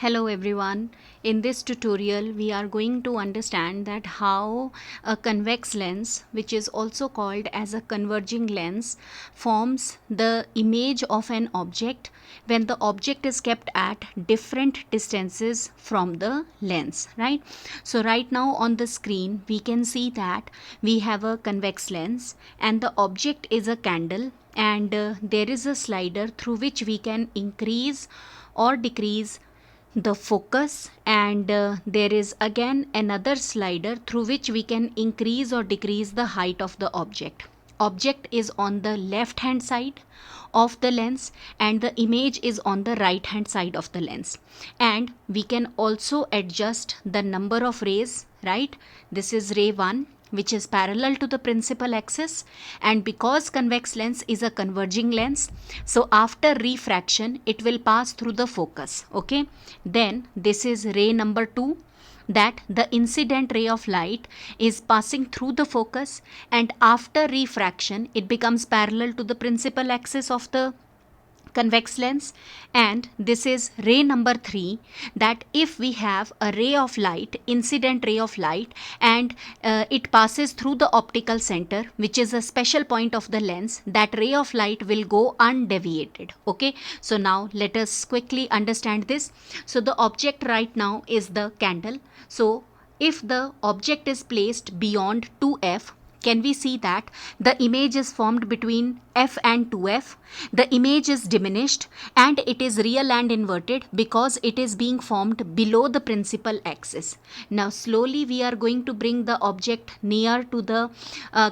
Hello everyone. In this tutorial we are going to understand that how a convex lens, which is also called as a converging lens, forms the image of an object when the object is kept at different distances from the lens, right? So right now on the screen we can see that we have a convex lens and the object is a candle, and there is a slider through which we can increase or decrease the focus, and there is again another slider through which we can increase or decrease the height of the object is on the left hand side of the lens and the image is on the right hand side of the lens, and we can also adjust the number of rays, right? This is ray 1, which is parallel to the principal axis, and because convex lens is a converging lens, so after refraction it will pass through the focus. Okay, then this is ray number 2, that the incident ray of light is passing through the focus, and after refraction it becomes parallel to the principal axis of the convex lens. And this is ray number 3, that if we have a ray of light, incident ray of light, and it passes through the optical center, which is a special point of the lens, that ray of light will go undeviated. Okay, so now let us quickly understand this. So the object right now is the candle. So if the object is placed beyond 2f, can we see that the image is formed between f and 2f? The image is diminished and it is real and inverted because it is being formed below the principal axis. Now slowly we are going to bring the object near to the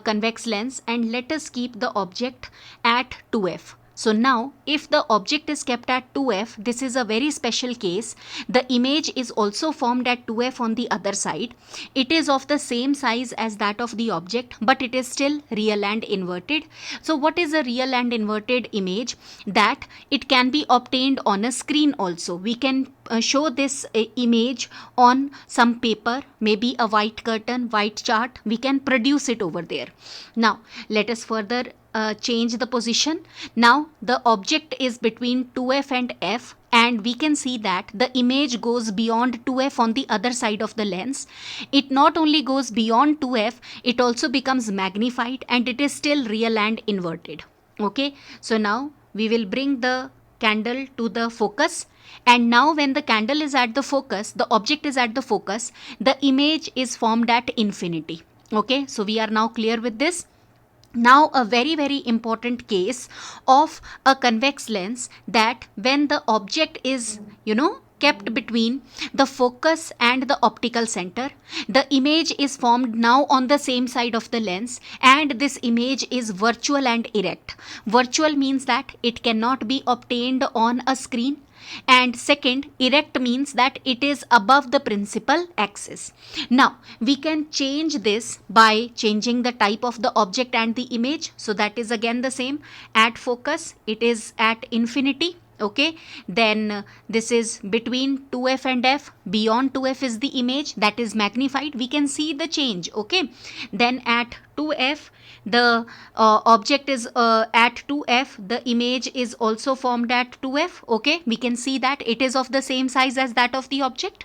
convex lens, and let us keep the object at 2f. So now if the object is kept at 2f, this is a very special case. The image is also formed at 2f on the other side. It is of the same size as that of the object, but it is still real and inverted. So what is a real and inverted image? That it can be obtained on a screen also. We can show this image on some paper, maybe a white curtain, white chart. We can produce it over there. Now let us further change the position. Now the object is between 2f and f, and we can see that the image goes beyond 2f on the other side of the lens. It not only goes beyond 2f, it also becomes magnified, and it is still real and inverted. Okay, so now we will bring the candle to the focus, and now when the candle is at the focus, the object is at the focus, the image is formed at infinity. Okay, so we are now clear with this. Now a very important case of a convex lens, that when the object is kept between the focus and the optical center, the image is formed now on the same side of the lens, and this image is virtual and erect. Virtual means that it cannot be obtained on a screen, and second, erect means that it is above the principal axis. Now we can change this by changing the type of the object and the image. So that is again the same. At focus it is at infinity. Okay, then this is between 2f and f. Beyond 2f is the image, that is magnified. We can see the change. Okay, then at 2f the object is at 2f, the image is also formed at 2f. Okay, we can see that it is of the same size as that of the object.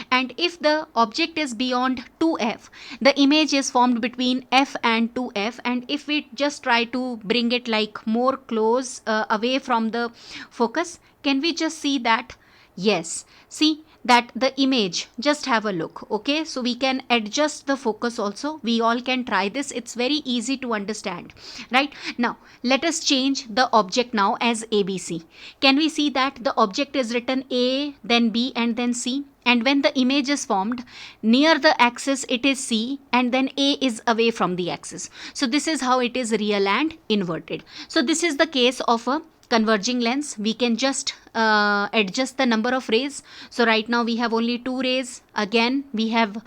And if the object is beyond 2f, the image is formed between f and 2f. And if we just try to bring it like more close away from the focus, can we just see that? Yes, see that the image, just have a look. Okay, so we can adjust the focus also. We all can try this. It's very easy to understand, right? Now let us change the object now as ABC. Can we see that the object is written A, then B, and then C? And when the image is formed near the axis, it is C, and then A is away from the axis. So this is how it is real and inverted. So this is the case of a converging lens. We can just adjust the number of rays. So right now we have only 2 rays. Again we have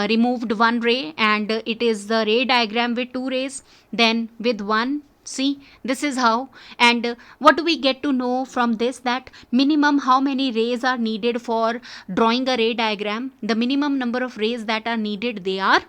removed 1 ray, and it is the ray diagram with 2 rays, then with 1. See, this is how. And what do we get to know from this? That minimum how many rays are needed for drawing a ray diagram? The minimum number of rays that are needed, they are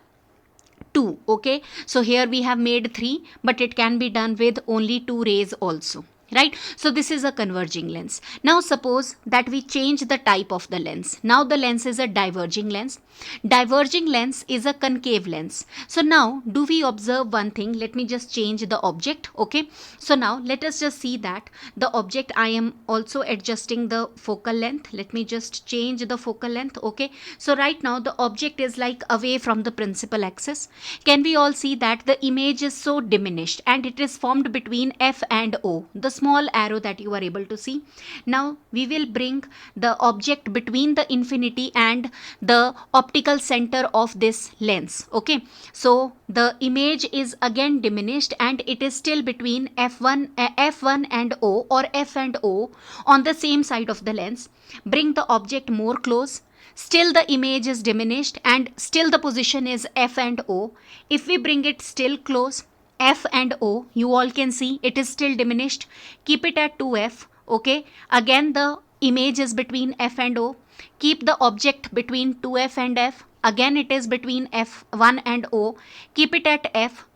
2. Okay, so here we have made 3, but it can be done with only 2 rays also. right? So this is a converging lens. Now suppose that we change the type of the lens. Now the lens is a diverging lens. Diverging lens is a concave lens. So now do we observe one thing? Let me just change the object. Okay, so now let us just see that the object, I am also adjusting the focal length. Let me just change the focal length. Okay, so right now the object is like away from the principal axis. Can we all see that the image is so diminished and it is formed between F and O, the small arrow that you are able to see. Now we will bring the object between the infinity and the optical center of this lens. Okay, so the image is again diminished and it is still between F1 and O, or F and O on the same side of the lens. Bring the object more close. Still the image is diminished and still the position is F and O. If we bring it still close, F and O, you all can see it is still diminished. Keep it at 2F. Okay, again the image is between F and O. Keep the object between 2F and F. Again it is between F1 and O. Keep it at F.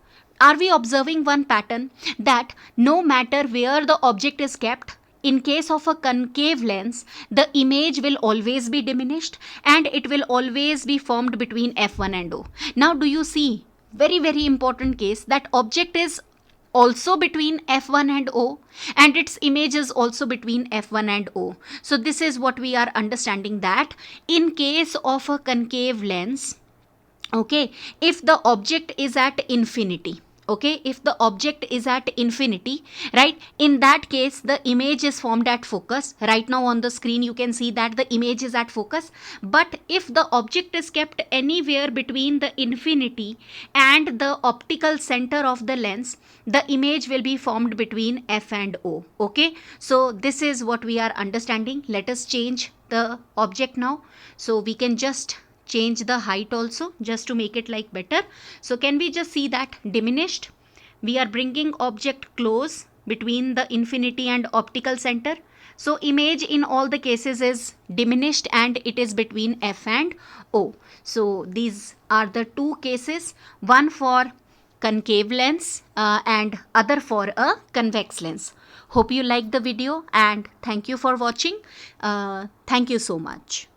Are we observing one pattern that no matter where the object is kept, in case of a concave lens, the image will always be diminished and it will always be formed between F1 and O. Now do you see, very important case, that object is also between F1 and O and its image is also between F1 and O. So this is what we are understanding, that in case of a concave lens, okay, if the object is at infinity, okay, if the object is at infinity, right, in that case the image is formed at focus. Right now on the screen you can see that the image is at focus. But if the object is kept anywhere between the infinity and the optical center of the lens, the image will be formed between F and O. Okay, so this is what we are understanding. Let us change the object now. So we can just change the height also, just to make it like better. So can we just see that diminished? We are bringing object close between the infinity and optical center. So image in all the cases is diminished and it is between F and O. So these are the two cases, one for concave lens and other for a convex lens. Hope you liked the video and thank you for watching. Thank you so much.